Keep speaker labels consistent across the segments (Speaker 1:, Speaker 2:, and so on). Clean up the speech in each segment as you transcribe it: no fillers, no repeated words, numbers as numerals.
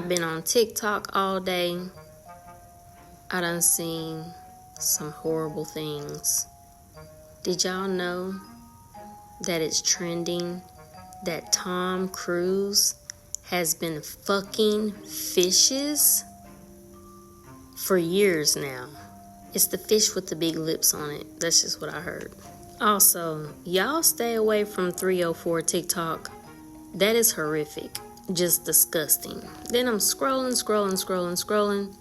Speaker 1: I've been on TikTok all day. I done seen some horrible things. Did y'all know that it's trending that Tom Cruise has been fucking fishes for years now? It's the fish with the big lips on it. That's just what I heard. Also, y'all stay away from 304 TikTok. That is horrific. Just disgusting. Then I'm scrolling.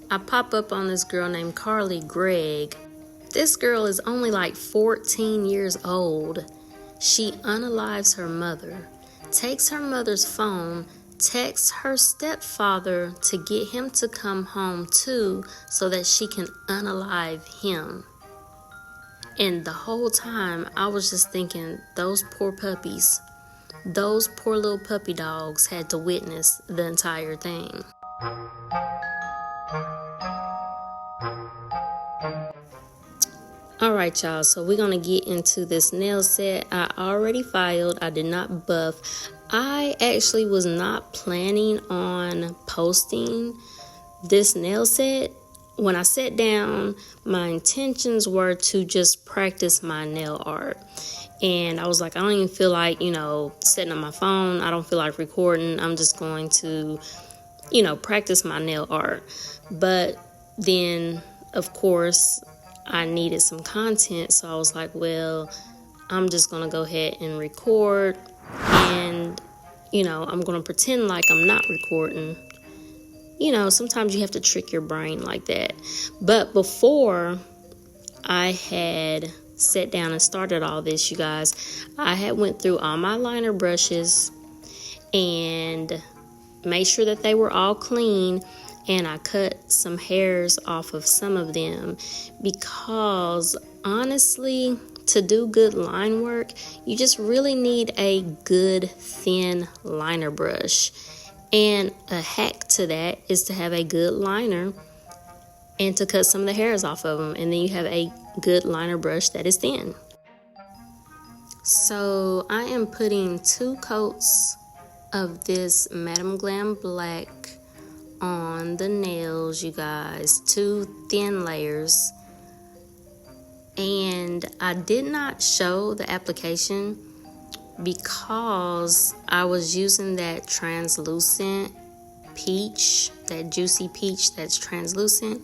Speaker 1: I pop up on this girl named Carly Gregg. This girl is only like 14 years old. She unalives her mother, takes her mother's phone, texts her stepfather to get him to come home too so that she can unalive him. And the whole time I was just thinking, those poor puppies, those poor little puppy dogs had to witness the entire thing. Alright y'all, so we're going to get into this nail set. I already filed. I did not buff. I actually was not planning on posting this nail set. When I sat down, my intentions were to just practice my nail art. And I was like, I don't even feel like, setting on my phone. I don't feel like recording. I'm just going to, practice my nail art. But then, of course, I needed some content, so I was like, well, I'm just going to go ahead and record, and, I'm going to pretend like I'm not recording. Sometimes you have to trick your brain like that. But before I had sat down and started all this, you guys, I had went through all my liner brushes and made sure that they were all clean. And I cut some hairs off of some of them because honestly, to do good line work, you just really need a good thin liner brush. And a hack to that is to have a good liner and to cut some of the hairs off of them. And then you have a good liner brush that is thin. So I am putting 2 coats of this Madam Glam Black on the nails, you guys, 2 thin layers. And I did not show the application because I was using that translucent peach, that juicy peach that's translucent,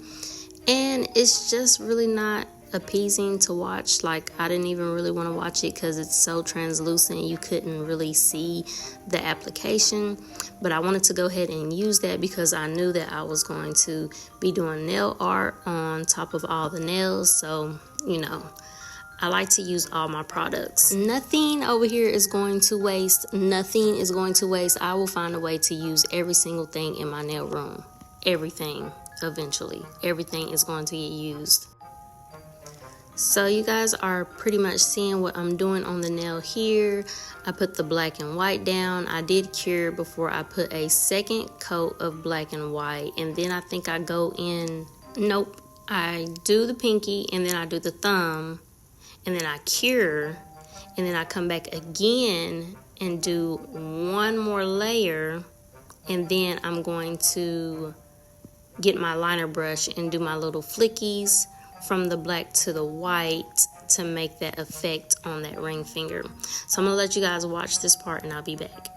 Speaker 1: and it's just really not appeasing to watch. Like, I didn't even really want to watch it because it's so translucent you couldn't really see the application. But I wanted to go ahead and use that because I knew that I was going to be doing nail art on top of all the nails. So, I like to use all my products. Nothing over here is going to waste. Nothing is going to waste. I will find a way to use every single thing in my nail room. Everything, eventually. Everything is going to get used. So you guys are pretty much seeing what I'm doing on the nail here. I put the black and white down. I did cure before I put a second coat of black and white. And then I think I go in, nope. I do the pinky and then I do the thumb. And then I cure. And then I come back again and do one more layer. And then I'm going to get my liner brush and do my little flickies from the black to the white to make that effect on that ring finger. So I'm gonna let you guys watch this part and I'll be back.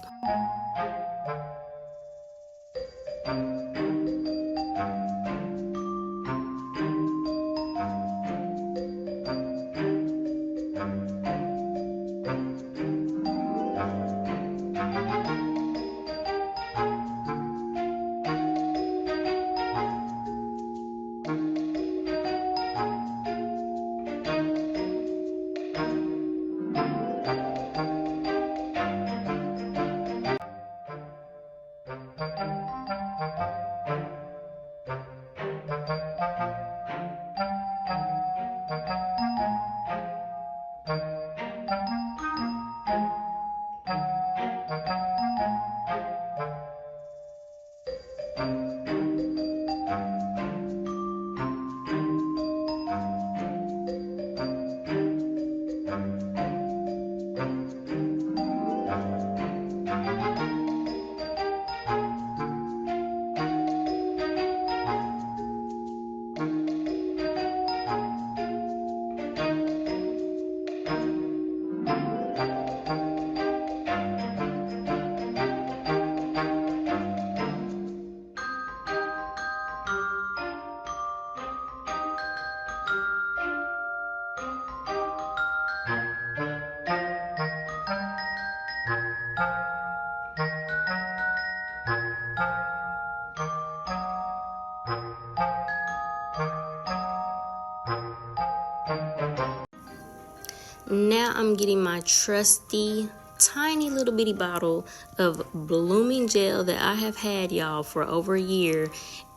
Speaker 1: Now I'm getting my trusty tiny little bitty bottle of blooming gel that I have had, y'all, for over a year.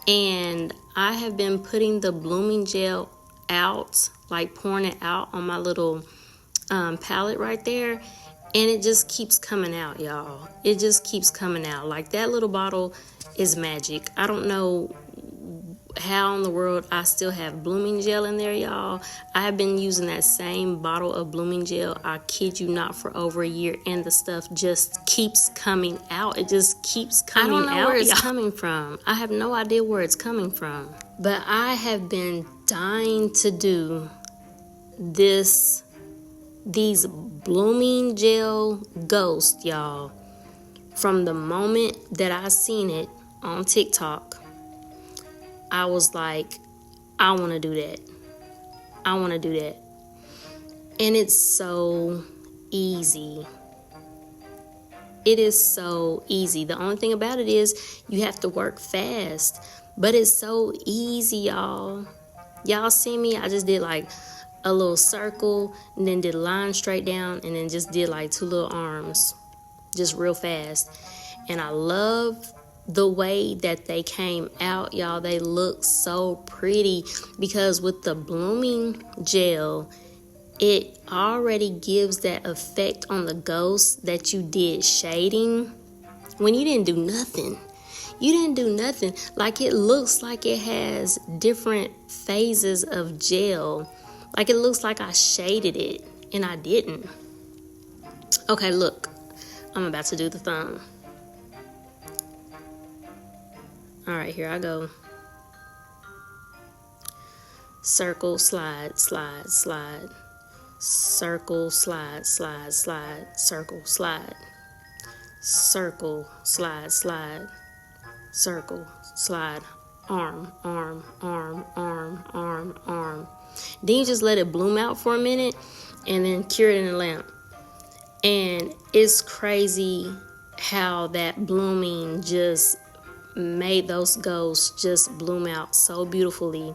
Speaker 1: And I have been putting the blooming gel out, like pouring it out on my little palette right there, and it just keeps coming out, y'all. It just keeps coming out. Like, that little bottle is magic. I don't know how in the world I still have blooming gel in there, y'all. I have been using that same bottle of blooming gel, I kid you not, for over a year, and the stuff just keeps coming out. It just keeps coming out. I don't know where it's coming from. I have no idea where it's coming from. But I have been dying to do these blooming gel ghosts, y'all. From the moment that I seen it on TikTok, I was like, I want to do that. I want to do that. And it's so easy. It is so easy. The only thing about it is you have to work fast. But it's so easy, y'all. Y'all see me? I just did like a little circle, and then did a line straight down, and then just did like 2 little arms. Just real fast. And I love the way that they came out, y'all. They look so pretty because with the blooming gel, it already gives that effect on the ghost that you did shading when you didn't do nothing. You didn't do nothing. Like, it looks like it has different phases of gel. Like, it looks like I shaded it, and I didn't. Okay, look. I'm about to do the thumb. All right, here I go. Circle, slide, slide, slide. Circle, slide, slide, slide. Circle, slide. Circle, slide, slide. Circle, slide. Arm, arm, arm, arm, arm, arm. Then you just let it bloom out for a minute and then cure it in a lamp. And it's crazy how that blooming just made those ghosts just bloom out so beautifully,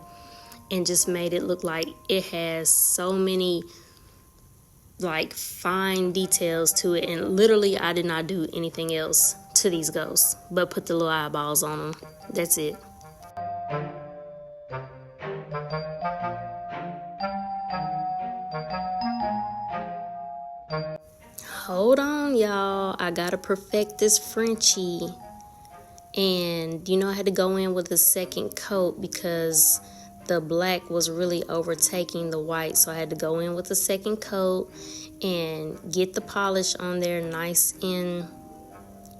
Speaker 1: and just made it look like it has so many like fine details to it. And literally, I did not do anything else to these ghosts but put the little eyeballs on them. That's it. Hold on, y'all. I gotta perfect this Frenchie. And, I had to go in with a second coat because the black was really overtaking the white. So I had to go in with a second coat and get the polish on there nice and,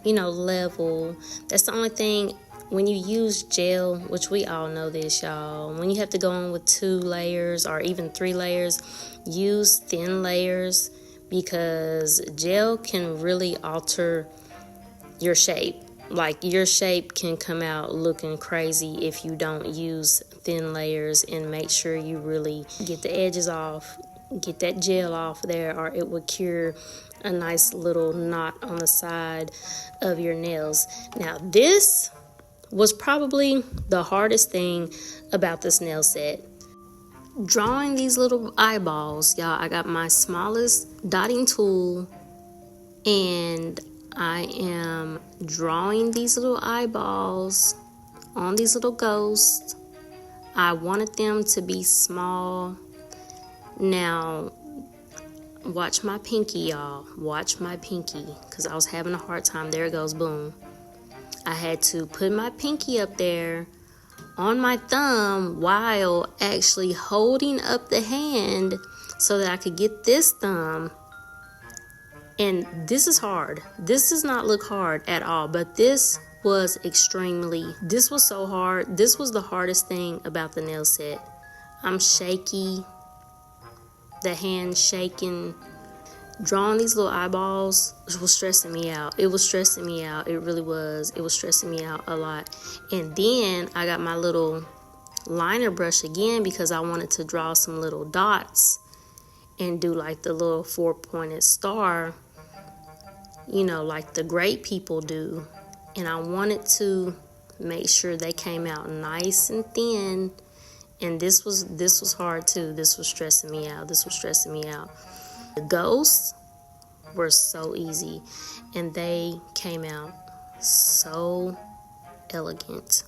Speaker 1: level. That's the only thing when you use gel, which we all know this, y'all. When you have to go in with 2 layers or even 3 layers, use thin layers because gel can really alter your shape. Like, your shape can come out looking crazy if you don't use thin layers, and make sure you really get the edges off, get that gel off there, or it will cure a nice little knot on the side of your nails. Now, this was probably the hardest thing about this nail set. Drawing these little eyeballs, y'all. I got my smallest dotting tool, and I am drawing these little eyeballs on these little ghosts. I wanted them to be small. Now, watch my pinky, y'all. Watch my pinky, because I was having a hard time. There it goes, boom. I had to put my pinky up there on my thumb while actually holding up the hand so that I could get this thumb. And this is hard. This does not look hard at all, but this was so hard. This was the hardest thing about the nail set. I'm shaky, the hand shaking. Drawing these little eyeballs was stressing me out. It was stressing me out. It really was. It was stressing me out a lot. And then I got my little liner brush again because I wanted to draw some little dots and do like the little 4-pointed star, like the great people do. And I wanted to make sure they came out nice and thin. And this was hard too. This was stressing me out. The ghosts were so easy, and they came out so elegant.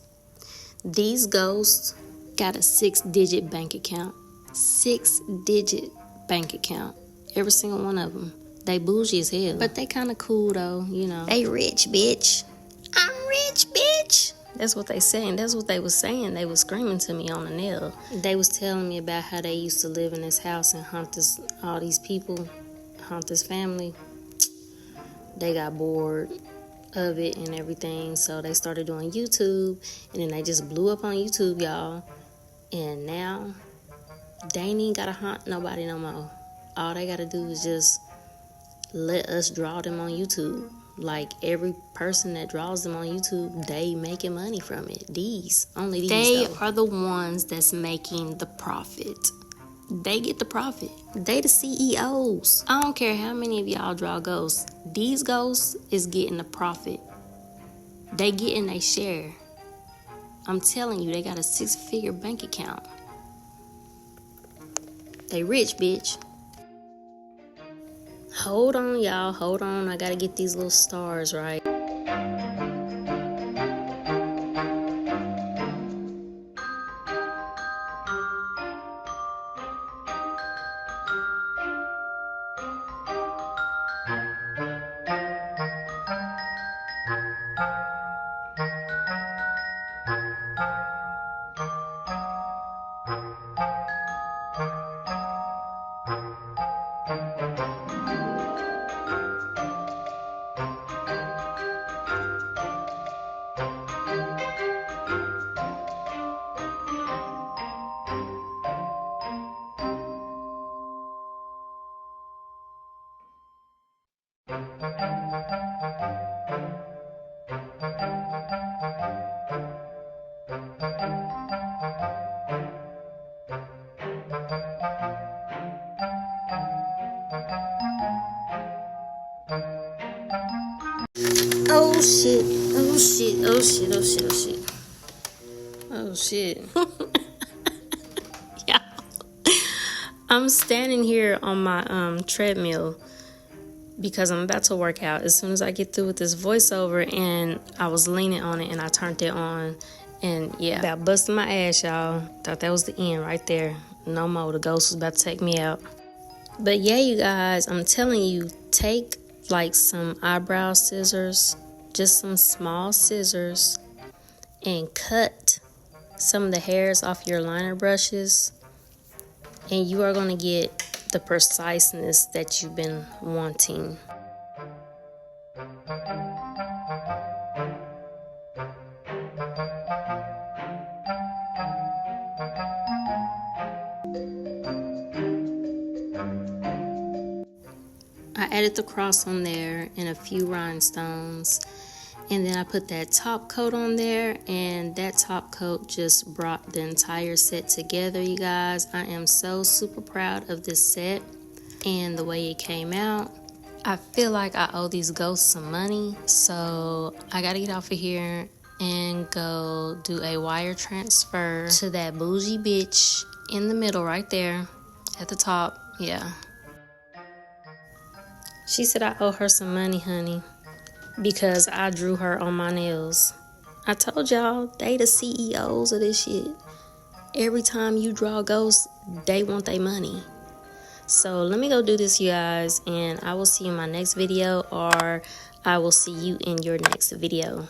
Speaker 1: These ghosts got a 6-digit bank account. 6-digit bank account. Every single one of them. They bougie as hell. But they kind of cool though, you know. They rich, bitch. I'm rich, bitch. That's what they saying. That's what they was saying. They was screaming to me on the nail. They was telling me about how they used to live in this house and hunt all these people, hunt this family. They got bored of it and everything, so they started doing YouTube, and then they just blew up on YouTube, y'all. And now they ain't even gotta hunt nobody no more. All they gotta do is just let us draw them on YouTube. Like, every person that draws them on YouTube, they making money from it. Only these they though. Are the ones that's making the profit. They get the profit. They the CEOs. I don't care how many of y'all draw ghosts. These ghosts is getting the profit. They getting a share. I'm telling you, they got a 6-figure bank account. They rich, bitch. Hold on, y'all. Hold on. I gotta get these little stars right. Oh shit, oh shit, oh shit, oh shit, oh shit. Oh shit. Yeah. I'm standing here on my treadmill because I'm about to work out. As soon as I get through with this voiceover, and I was leaning on it and I turned it on, and yeah, about busting my ass, y'all. Thought that was the end right there. No more. The ghost was about to take me out. But yeah, you guys, I'm telling you, take like some eyebrow scissors, just some small scissors, and cut some of the hairs off your liner brushes, and you are going to get the preciseness that you've been wanting. I added the cross on there and a few rhinestones, and then I put that top coat on there, and that top coat just brought the entire set together, you guys. I am so super proud of this set and the way it came out. I feel like I owe these ghosts some money, so I gotta get off of here and go do a wire transfer to that bougie bitch in the middle right there at the top. Yeah. She said I owe her some money, honey, because I drew her on my nails. I told y'all, they the CEOs of this shit. Every time you draw ghosts, they want their money. So let me go do this, you guys, and I will see you in my next video, or I will see you in your next video.